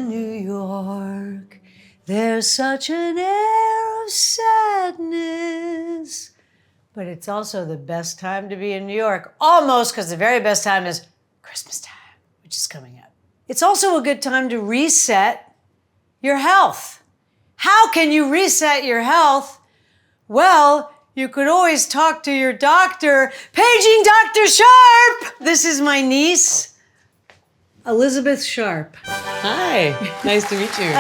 in New York, there's such an air of sadness. But it's also the best time to be in New York, almost, because the very best time is Christmas time, which is coming up. It's also a good time to reset your health. How can you reset your health? Well, you could always talk to your doctor. Paging Dr. Sharp! This is my niece, Elizabeth Sharp. Hi, nice to meet you.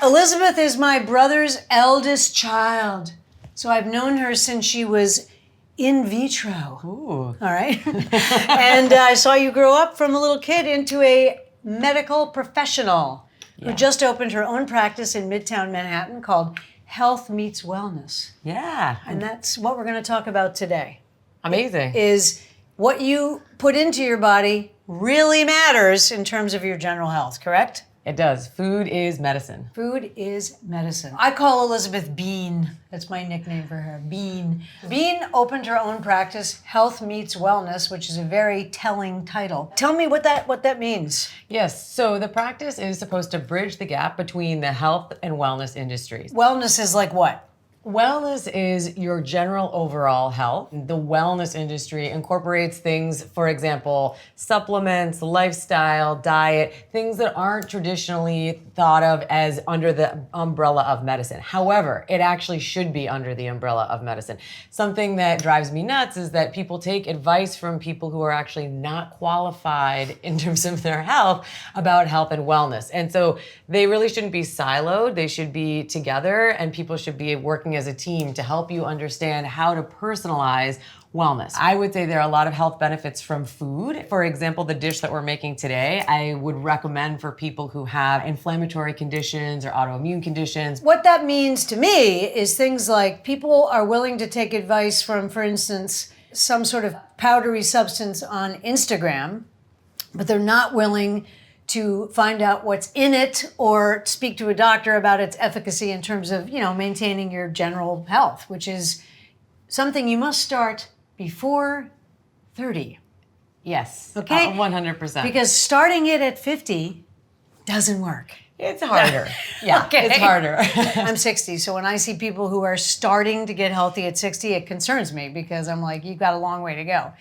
Elizabeth is my brother's eldest child. So I've known her since she was in vitro. Ooh. All right. And I saw you grow up from a little kid into a medical professional who just opened her own practice in Midtown Manhattan called Health Meets Wellness. Yeah. And that's what we're going to talk about today. Amazing. Is what you put into your body really matters in terms of your general health, correct? It does. Food is medicine. Food is medicine. I call Elizabeth Bean. That's my nickname for her, Bean. Bean opened her own practice, Health Meets Wellness, which is a very telling title. Tell me what that means. Yes, so the practice is supposed to bridge the gap between the health and wellness industries. Wellness is like what? Wellness is your general overall health. The wellness industry incorporates things, for example, supplements, lifestyle, diet, things that aren't traditionally thought of as under the umbrella of medicine. However, it actually should be under the umbrella of medicine. Something that drives me nuts is that people take advice from people who are actually not qualified in terms of their health about health and wellness. And so they really shouldn't be siloed. They should be together, and people should be working as a team to help you understand how to personalize wellness. I would say there are a lot of health benefits from food. For example, the dish that we're making today, I would recommend for people who have inflammatory conditions or autoimmune conditions. What that means to me is things like people are willing to take advice from, for instance, some sort of powdery substance on Instagram, but they're not willing to find out what's in it or speak to a doctor about its efficacy in terms of, maintaining your general health, which is something you must start before 30. Yes, Okay? 100%. Because starting it at 50 doesn't work. It's harder. Yeah, Okay. It's harder. I'm 60, so when I see people who are starting to get healthy at 60, it concerns me because I'm like, you've got a long way to go.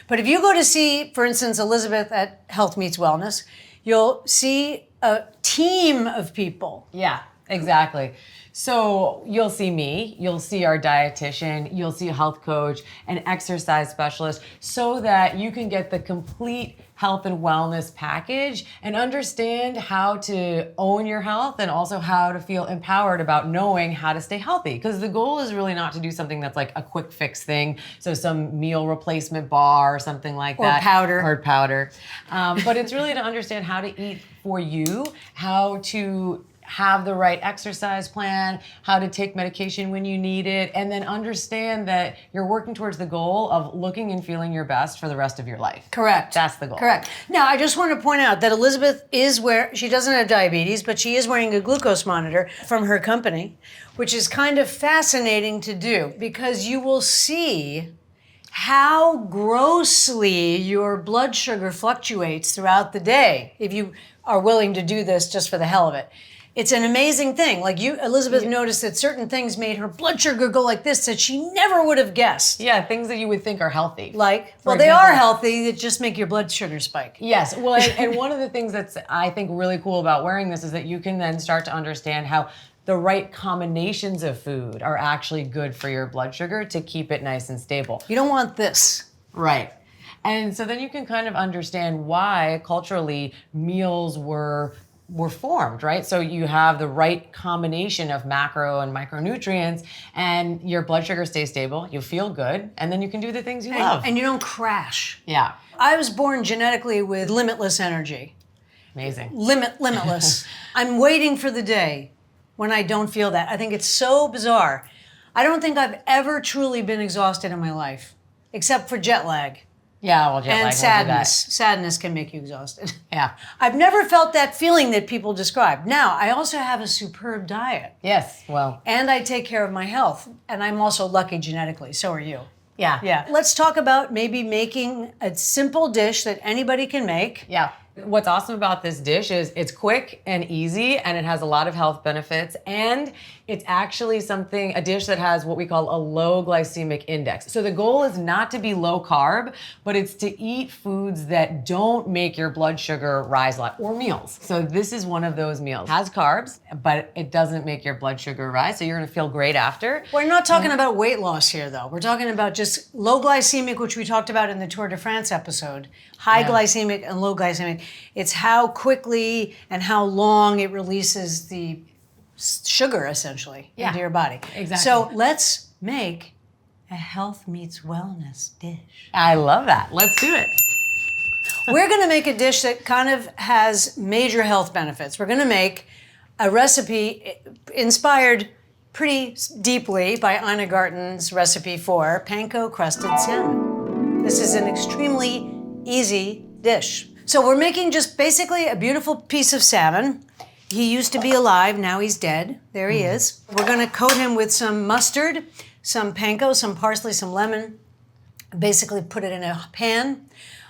But if you go to see, for instance, Elizabeth at Health Meets Wellness, you'll see a team of people. Yeah, exactly. So you'll see me, you'll see our dietitian, you'll see a health coach, an exercise specialist, so that you can get the complete health and wellness package and understand how to own your health and also how to feel empowered about knowing how to stay healthy. Because the goal is really not to do something that's like a quick fix thing. So some meal replacement bar or something like that. Or powder. But it's really to understand how to eat for you, how to have the right exercise plan, how to take medication when you need it, and then understand that you're working towards the goal of looking and feeling your best for the rest of your life. Correct. That's the goal. Correct. Now, I just want to point out that Elizabeth she doesn't have diabetes, but she is wearing a glucose monitor from her company, which is kind of fascinating to do because you will see how grossly your blood sugar fluctuates throughout the day if you are willing to do this just for the hell of it. It's an amazing thing. Like Elizabeth noticed that certain things made her blood sugar go like this that she never would have guessed. Yeah, things that you would think are healthy. Like, they are healthy, they just make your blood sugar spike. Yes, well, and one of the things that's, I think, really cool about wearing this is that you can then start to understand how the right combinations of food are actually good for your blood sugar to keep it nice and stable. You don't want this. Right. And so then you can kind of understand why culturally meals were formed, right? So you have the right combination of macro and micronutrients and your blood sugar stays stable, you feel good, and then you can do the things you love. And you don't crash. Yeah. I was born genetically with limitless energy. Amazing. Limitless. I'm waiting for the day when I don't feel that. I think it's so bizarre. I don't think I've ever truly been exhausted in my life, except for jet lag. Yeah, well, jet lag. And sadness. Sadness can make you exhausted. Yeah. I've never felt that feeling that people describe. Now, I also have a superb diet. Yes, well. And I take care of my health. And I'm also lucky genetically. So are you. Yeah. Yeah. Let's talk about maybe making a simple dish that anybody can make. Yeah. What's awesome about this dish is it's quick and easy, and it has a lot of health benefits, and it's actually a dish that has what we call a low glycemic index. So the goal is not to be low carb, but it's to eat foods that don't make your blood sugar rise a lot, or meals. So this is one of those meals. It has carbs, but it doesn't make your blood sugar rise, so you're gonna feel great after. We're not talking about weight loss here, though. We're talking about just low glycemic, which we talked about in the Tour de France episode. High glycemic and low glycemic. It's how quickly and how long it releases the sugar, essentially, into your body. Exactly. So let's make a health meets wellness dish. I love that. Let's do it. We're gonna make a dish that kind of has major health benefits. We're gonna make a recipe inspired pretty deeply by Ina Garten's recipe for Panko Crusted Salmon. This is an extremely easy dish. So we're making just basically a beautiful piece of salmon. He used to be alive, now he's dead. There he is. We're gonna coat him with some mustard, some panko, some parsley, some lemon. Basically put it in a pan.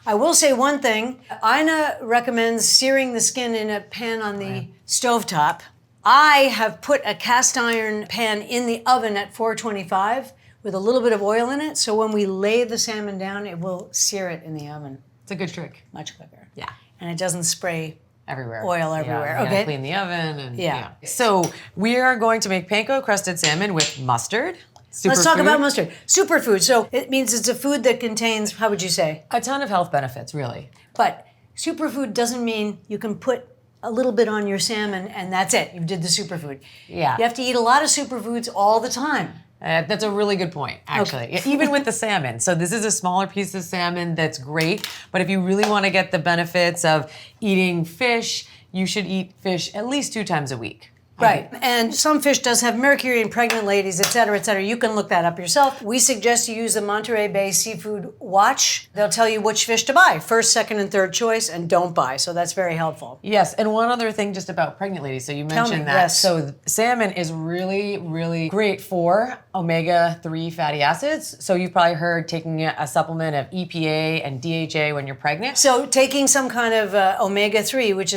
I will say one thing. Ina recommends searing the skin in a pan on the stovetop. I have put a cast iron pan in the oven at 425 with a little bit of oil in it, so when we lay the salmon down, it will sear it in the oven. It's a good trick. Much quicker. Yeah. And it doesn't spray Everywhere. oil everywhere. You Okay. gotta clean the oven. And, Yeah. So we are going to make panko crusted salmon with mustard. Let's talk Superfood. about mustard. Superfood. So it means it's a food that contains, how would you say? A ton of health benefits, really. But superfood doesn't mean you can put a little bit on your salmon and that's it. You did the superfood. Yeah. You have to eat a lot of superfoods all the time. That's a really good point, actually. Even with the salmon. So this is a smaller piece of salmon that's great, but if you really want to get the benefits of eating fish, you should eat fish at least 2 times a week. Right. And some fish does have mercury in pregnant ladies, et cetera, et cetera. You can look that up yourself. We suggest you use the Monterey Bay Seafood Watch. They'll tell you which fish to buy, first, second, and third choice, and don't buy. So that's very helpful. Yes, and one other thing just about pregnant ladies. So you mentioned that. Yes. So salmon is really, really great for omega-3 fatty acids. So you've probably heard taking a supplement of EPA and DHA when you're pregnant. So taking some kind of omega-3, which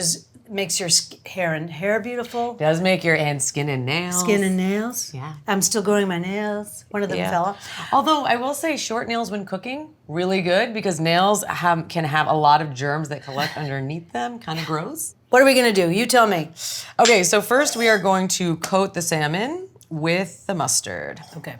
makes your hair beautiful. Does make your skin and nails. Skin and nails. Yeah. I'm still growing my nails. One of them fell off. Although I will say short nails when cooking, really good because nails can have a lot of germs that collect underneath them, kind of gross. What are we gonna do? You tell me. Okay, so first we are going to coat the salmon with the mustard. Okay.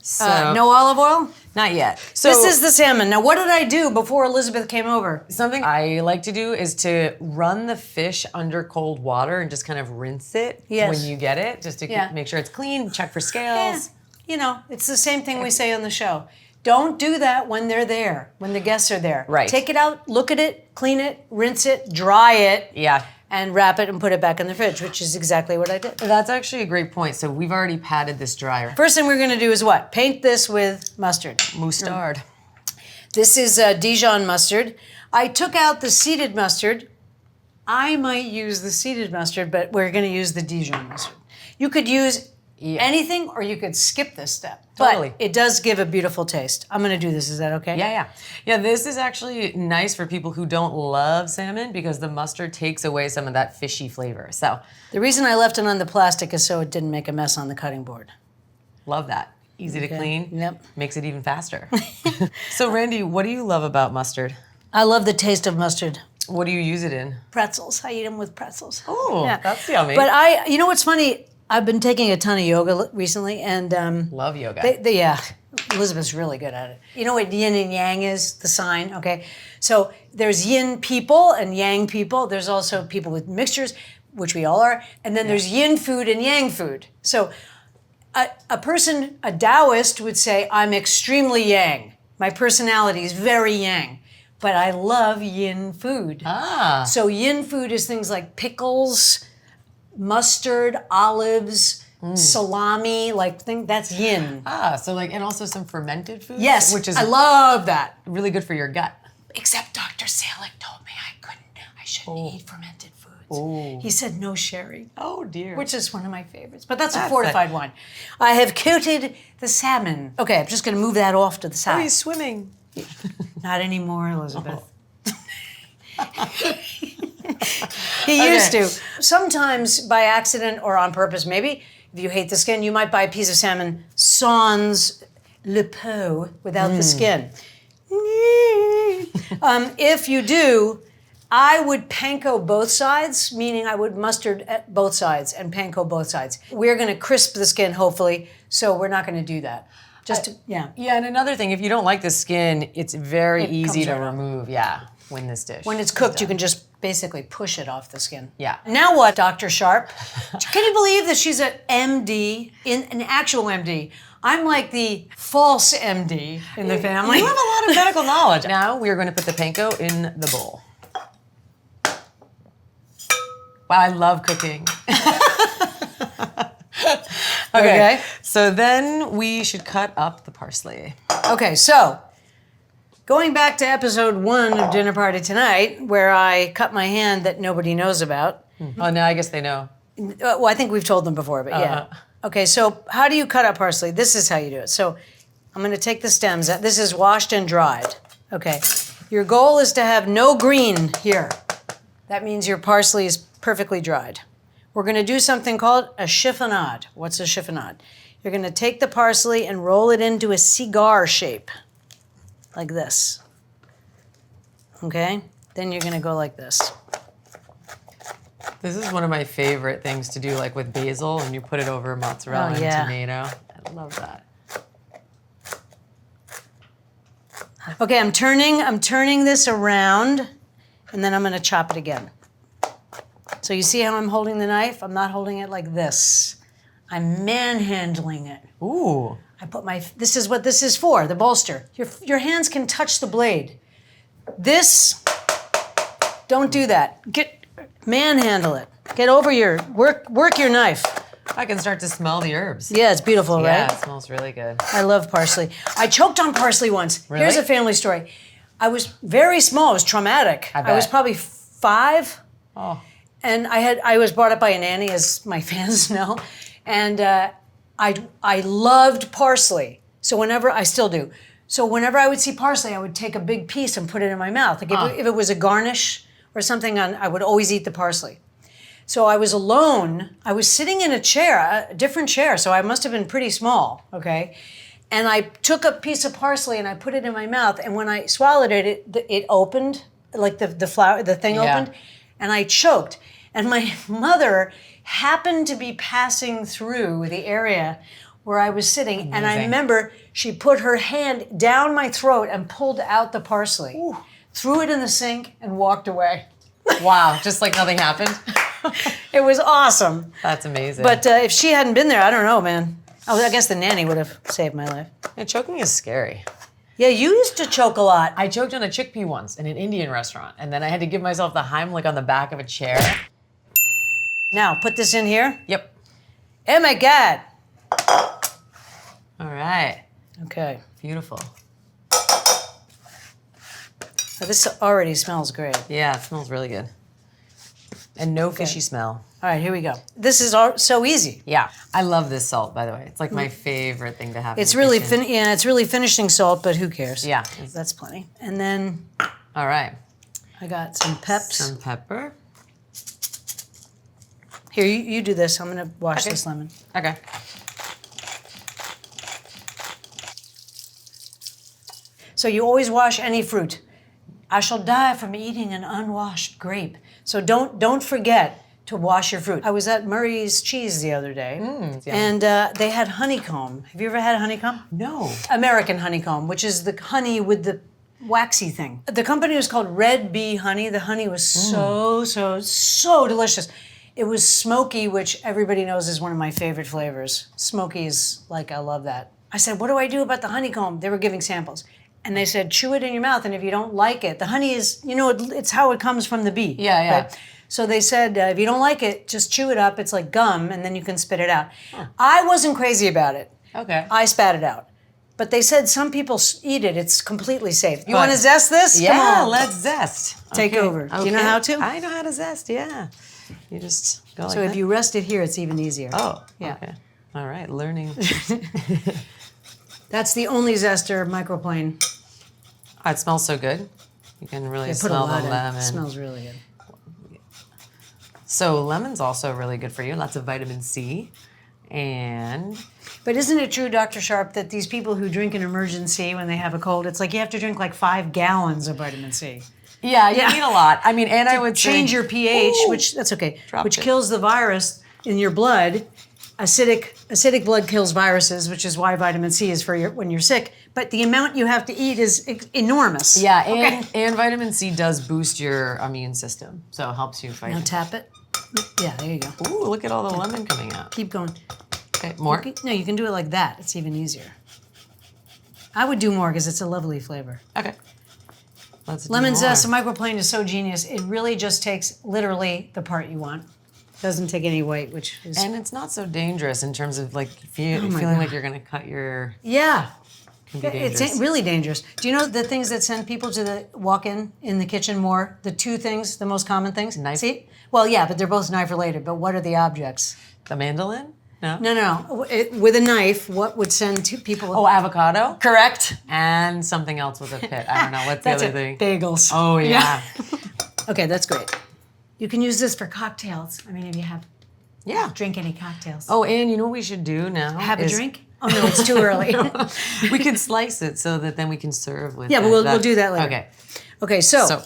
So, No olive oil? not yet. So This is the salmon. Now, what did I do before Elizabeth came over? something I like to do is to run the fish under cold water and just kind of rinse it when you get it, just to make sure it's clean, check for scales. You know, it's the same thing we say on the show. Don't do that when they're there, when the guests are there. Right. Take it out, look at it, clean it, rinse it, dry it. Yeah. And wrap it and put it back in the fridge, which is exactly what I did. That's actually a great point. So we've already patted this dry. First thing we're gonna do is what? Paint this with mustard. Mustard. This is Dijon mustard. I took out the seeded mustard. I might use the seeded mustard, but we're gonna use the Dijon mustard. You could use anything or you could skip this step. Totally. But it does give a beautiful taste. I'm gonna do this, is that okay? Yeah, this is actually nice for people who don't love salmon because the mustard takes away some of that fishy flavor. So The reason I left it on the plastic is so it didn't make a mess on the cutting board. love that. Easy to clean. Yep. Makes it even faster. So Randy, what do you love about mustard? I love the taste of mustard. What do you use it in? Pretzels. I eat them with pretzels. Oh, that's yummy. But you know what's funny? I've been taking a ton of yoga recently, and love yoga. Elizabeth's really good at it. You know what yin and yang is? The sign, okay? So there's yin people and yang people. There's also people with mixtures, which we all are. And then there's yin food and yang food. So a person, a Taoist would say, I'm extremely yang. My personality is very yang. But I love yin food. So yin food is things like pickles, mustard, olives, salami, that's yin. So and also some fermented foods? Yes, Which is I love that. really good for your gut. Except Dr. Salick told me I shouldn't eat fermented foods. He said no sherry. Oh dear. Which is one of my favorites, but that's a fortified one. I have coated the salmon. Okay, I'm just gonna move that off to the side. he's swimming. Not anymore, Elizabeth. He used to. Sometimes by accident or on purpose, maybe, if you hate the skin, you might buy a piece of salmon sans le peau, without the skin. If you do, I would panko both sides, meaning I would mustard at both sides and panko both sides. We're going to crisp the skin, hopefully, so we're not going to do that. Yeah, and another thing, if you don't like the skin, it's very easy to right off. remove, when this dish. When it's cooked, you can just basically push it off the skin. Yeah. Now what, Dr. Sharp? Can you believe that she's an MD, an actual MD? I'm like the false MD in the family. You have a lot of medical knowledge. Now we are going to put the panko in the bowl. Wow, I love cooking. Okay. So then we should cut up the parsley. Okay, so going back to episode 1 of Dinner Party Tonight, where I cut my hand that nobody knows about. Oh, now I guess they know. Well, I think we've told them before, but yeah. Okay, so how do you cut up parsley? This is how you do it. So I'm going to take the stems out. This is washed and dried. Okay. Your goal is to have no green here. That means your parsley is perfectly dried. We're going to do something called a chiffonade. What's a chiffonade? You're going to take the parsley and roll it into a cigar shape, like this. Okay? Then you're going to go like this. This is one of my favorite things to do, like with basil, and you put it over mozzarella and tomato. I love that. Okay, I'm turning this around, and then I'm going to chop it again. So you see how I'm holding the knife? I'm not holding it like this. I'm manhandling it. Ooh. I put this is what this is for, the bolster. Your hands can touch the blade. This, don't do that. Manhandle it. Get over work your knife. I can start to smell the herbs. Yeah, it's beautiful, right? Yeah, it smells really good. I love parsley. I choked on parsley once. Really? Here's a family story. I was very small. It was traumatic. I was probably 5. Oh. And I was brought up by a nanny, as my fans know, and I loved parsley. So I still do. So whenever I would see parsley, I would take a big piece and put it in my mouth. Like if it was a garnish or something, I would always eat the parsley. So I was alone. I was sitting in a different chair, so I must have been pretty small, okay? And I took a piece of parsley and I put it in my mouth, and when I swallowed it, it opened, like the thing opened, and I choked. And my mother happened to be passing through the area where I was sitting. Amazing. And I remember she put her hand down my throat and pulled out the parsley, threw it in the sink, and walked away. Wow, just like nothing happened? It was awesome. That's amazing. But if she hadn't been there, I don't know, man. I guess the nanny would have saved my life. And choking is scary. Yeah, you used to choke a lot. I choked on a chickpea once in an Indian restaurant, and then I had to give myself the Heimlich on the back of a chair. Now, put this in here. Yep. Oh my God. All right. Okay. Beautiful. Oh, this already smells great. Yeah, it smells really good. And no fishy smell. All right, here we go. This is so easy. Yeah. I love this salt, by the way. It's like my favorite thing to have It's in the really kitchen. it's really finishing salt, but who cares? Yeah. That's plenty. And then All right. I got some peps. Some pepper. Here, you do this. I'm gonna wash this lemon. Okay. So you always wash any fruit. I shall die from eating an unwashed grape. So don't forget to wash your fruit. I was at Murray's Cheese the other day, and they had honeycomb. Have you ever had honeycomb? No. American honeycomb, which is the honey with the waxy thing. The company was called Red Bee Honey. The honey was so delicious. It was smoky, which everybody knows is one of my favorite flavors. Smoky is like, I love that. I said, what do I do about the honeycomb? They were giving samples. And they said, chew it in your mouth, and if you don't like it, the honey is, it's how it comes from the bee. Yeah. Right? So they said, if you don't like it, just chew it up. It's like gum, and then you can spit it out. I wasn't crazy about it. Okay. I spat it out. But they said some people eat it. It's completely safe. You want to zest this? Yeah, Come on. let's zest. Take over. Do you know how to? I know how to zest, yeah. You just go like So if you rest it here, it's even easier. Oh, yeah. Okay. All right, learning. That's the only zester microplane. Oh, it smells so good. You can really Put a smell lot the in. lemon. It smells really good. So lemon's also really good for you. Lots of vitamin C. And But isn't it true, Dr. Sharp, that these people who drink an emergency when they have a cold, it's like you have to drink like 5 gallons of vitamin C. yeah, you need a lot. I mean, and I would Change say, your pH, Ooh, which that's okay, dropped which it. kills the virus in your blood. Acidic blood kills viruses, which is why vitamin C is for when you're sick. But the amount you have to eat is enormous. Yeah, and vitamin C does boost your immune system, so it helps you fight. Now tap it. Yeah, there you go. Ooh, look at all the lemon coming out. Keep going. Okay, more. No, you can do it like that. It's even easier. I would do more because it's a lovely flavor. Okay. Let's do Lemon more. zest, the microplane is so genius. It really just takes literally the part you want. Doesn't take any weight, which is... And it's not so dangerous in terms of like feeling God. like you're gonna cut your. Yeah. Can be It's dangerous. really dangerous. Do you know the things that send people to the walk-in in the kitchen more? The 2 things, the most common things? Knife? See? Well, yeah, but they're both knife related. But what are the objects? The mandolin? No. No. With a knife, what would send two people? Oh, avocado. correct. And something else with a pit. I don't know. What's the That's other it. thing? Bagels. Oh yeah. Okay, that's great. You can use this for cocktails. I mean, if you have Yeah. drink any cocktails. Oh, and you know what we should do now? Have a is- drink? Oh no, it's too early. We can slice it so that then we can serve with. Yeah, but we'll do that later. Okay. Okay, so So,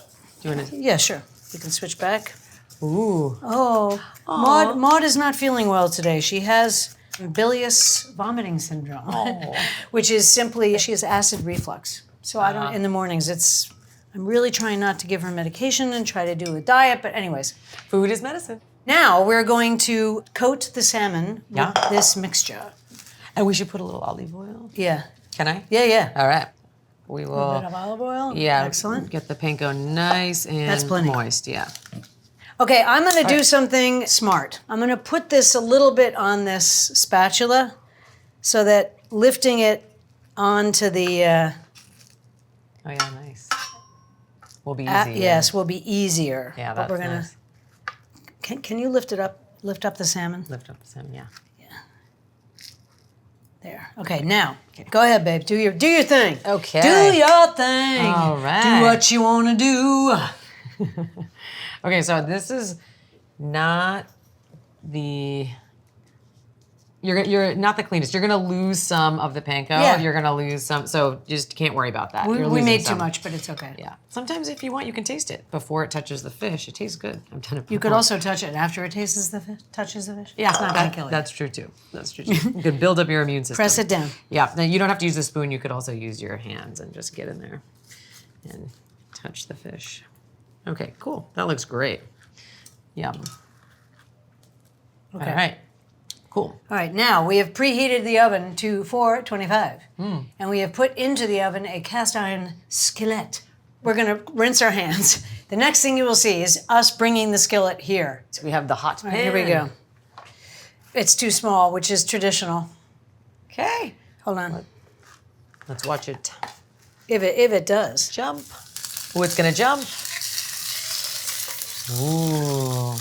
do you want to? yeah, sure. We can switch back. Ooh. Oh, Maud is not feeling well today. She has bilious vomiting syndrome, which is simply she has acid reflux. So I don't in the mornings. I'm really trying not to give her medication and try to do a diet. But anyways, Food is medicine. now we're going to coat the salmon Yeah. with this mixture. And we should put a little olive oil. Yeah, Can I? yeah. All right. We A will. bit of olive oil. Yeah. Excellent. Get the panko nice and That's plenty. moist. Yeah. Okay, I'm going to do something smart. I'm going to put this a little bit on this spatula so that lifting it onto the, Oh yeah, nice. Will be easy. yes, will be easier. Yeah, But that's we're gonna, nice. Can you lift up the salmon? Lift up the salmon. Yeah. There. Okay, now, go ahead, babe. Do your thing. Okay. Do your thing. All right. Do what you want to do. Okay, so this is not the. You're not the cleanest. You're gonna lose some of the panko. Yeah. You're gonna lose some. So just can't worry about that. We You're losing made too some. much, but it's okay. Yeah. Sometimes if you want, you can taste it before it touches the fish. It tastes good. I've done it before. You could also touch it after it tastes the fish, touches the fish. Yeah, It's not going to kill you. that's true too. That's true too. You could build up your immune system. Press it down. Yeah. Now you don't have to use the spoon. You could also use your hands and just get in there and touch the fish. Okay, cool. That looks great. Yum. Okay. All right. Cool. All right, now we have preheated the oven to 425. And we have put into the oven a cast iron skillet. We're going to rinse our hands. The next thing you will see is us bringing the skillet here. So we have the hot pan. All right, here we go. It's too small, which is traditional. Okay. Hold on. Let's watch it If it does. jump. Oh, it's gonna jump. Ooh.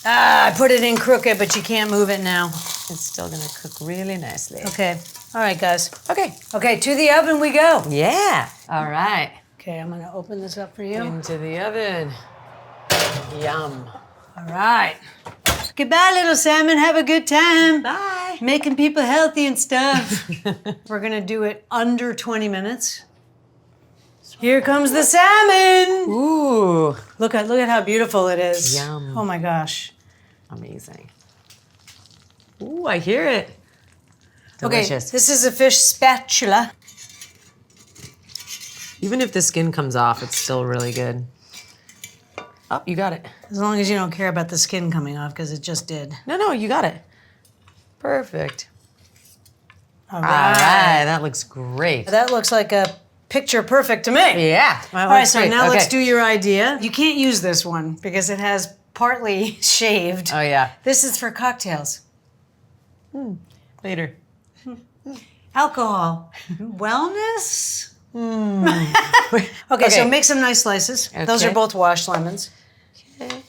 I put it in crooked, but you can't move it now. It's still gonna cook really nicely. Okay. All right, guys. Okay. Okay, to the oven we go. Yeah. All right. Okay, I'm going to open this up for you. Into the oven. Yum. All right. Goodbye, little salmon. Have a good time. Bye. Making people healthy and stuff. We're going to do it under 20 minutes. Here comes the salmon. Ooh. Look at how beautiful it is. Yum. Oh my gosh. Amazing. Ooh, I hear it. Delicious. Okay, this is a fish spatula. Even if the skin comes off, it's still really good. Oh, you got it. As long as you don't care about the skin coming off, because it just did. No, you got it. Perfect. All All right, that looks great. That looks like a picture perfect to me. Yeah. All right, so now let's do your idea. You can't use this one because it has partly shaved. Oh, yeah. This is for cocktails. Later. Alcohol. Wellness? Okay, so make some nice slices. Those are Okay. both washed lemons. Okay.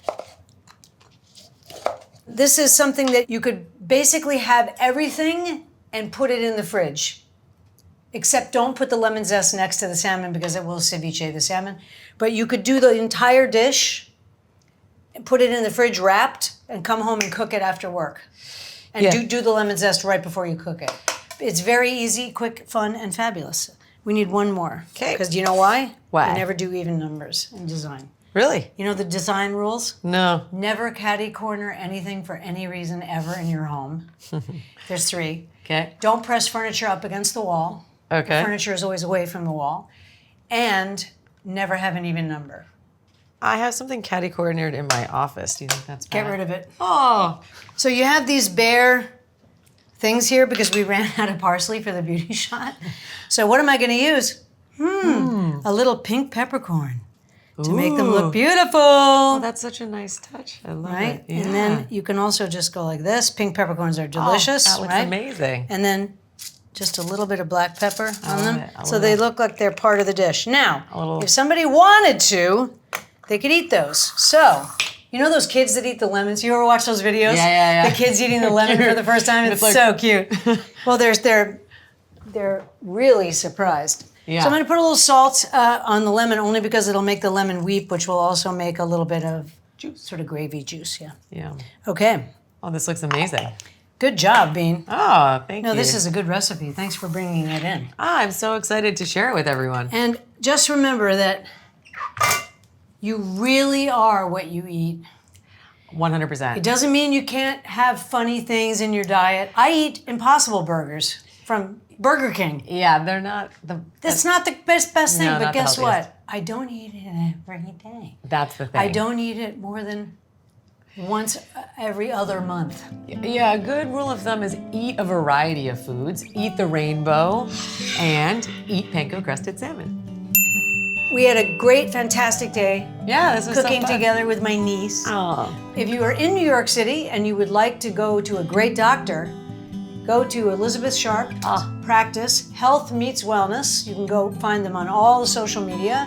This is something that you could basically have everything and put it in the fridge. Except don't put the lemon zest next to the salmon because it will ceviche the salmon. But you could do the entire dish put it in the fridge wrapped, and come home and cook it after work. And Yeah. do the lemon zest right before you cook it. It's very easy, quick, fun, and fabulous. We need one more. 'Kay. Because do you know why? Why? We never do even numbers in design. Really? You know the design rules? No. Never catty corner anything for any reason ever in your home. There's 3. Okay. Don't press furniture up against the wall. Okay. Furniture is always away from the wall. And never have an even number. I have something catty cornered in my office. Do you think that's bad? Get rid of it. Oh. So you have these bare things here because we ran out of parsley for the beauty shot. So what am I going to use? A little pink peppercorn to make them look beautiful. Oh, that's such a nice touch. I love Right? it. Yeah. And then you can also just go like this. Pink peppercorns are delicious, that looks right? amazing. And then just a little bit of black pepper on love them. it. I So love they it. look like they're part of the dish. Now, little- if somebody wanted to, they could eat those. So, you know those kids that eat the lemons? You ever watch those videos? Yeah. The kids eating the lemon for the first time. It's like- so cute. Well, they're really surprised. Yeah. So I'm going to put a little salt on the lemon only because it'll make the lemon weep, which will also make a little bit of juice, sort of gravy juice. Yeah. Yeah. Okay. Oh, this looks amazing. Good job, Bean. Oh, thank you. No, this is a good recipe. Thanks for bringing it in. I'm so excited to share it with everyone. And just remember that you really are what you eat. 100%. It doesn't mean you can't have funny things in your diet. I eat Impossible Burgers from Burger King. Yeah, they're not the. That's not the best thing, No, but not the guess healthiest. what? I don't eat it every day. That's the thing. I don't eat it more than once every other month. Yeah, a good rule of thumb is eat a variety of foods, eat the rainbow, and eat Panko Crusted Salmon. We had a great, fantastic day Yeah, this was cooking so fun. together with my niece. Oh. If you are in New York City and you would like to go to a great doctor, go to Elizabeth Sharp Practice, Health Meets Wellness. You can go find them on all the social media.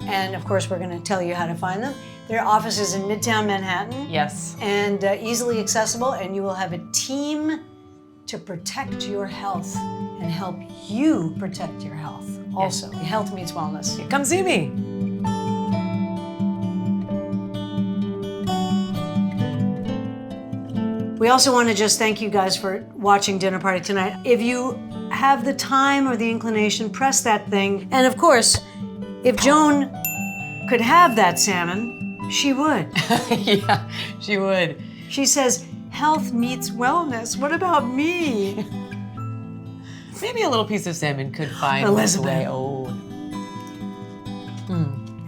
And of course, we're going to tell you how to find them. Their office is in Midtown Manhattan. Yes. And easily accessible, and you will have a team to protect your health and help you protect your health. Also, Health Meets Wellness. Come see me. We also want to just thank you guys for watching Dinner Party tonight. If you have the time or the inclination, press that thing. And of course, if Joan could have that salmon, she would. Yeah, she would. She says, health meets wellness. What about me? Maybe a little piece of salmon could find Elizabeth. its way. Oh.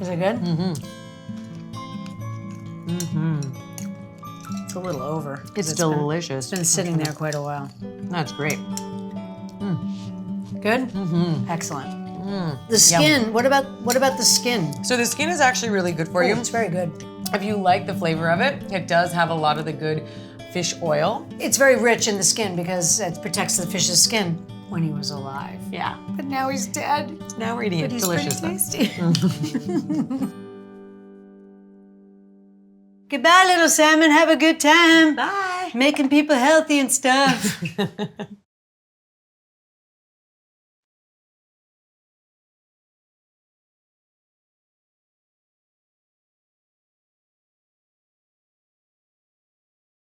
Is it good? It's a little over. It's delicious. It's been sitting there quite a while. That's great. Good? Excellent. The skin, what about the skin? So the skin is actually really good for you. It's very good. If you like the flavor of it, it does have a lot of the good fish oil. It's very rich in the skin because it protects the fish's skin when he was alive. Yeah. But now he's dead. Now we're eating it. He's Delicious. pretty tasty. Goodbye, little salmon. Have a good time. Bye. Making people healthy and stuff.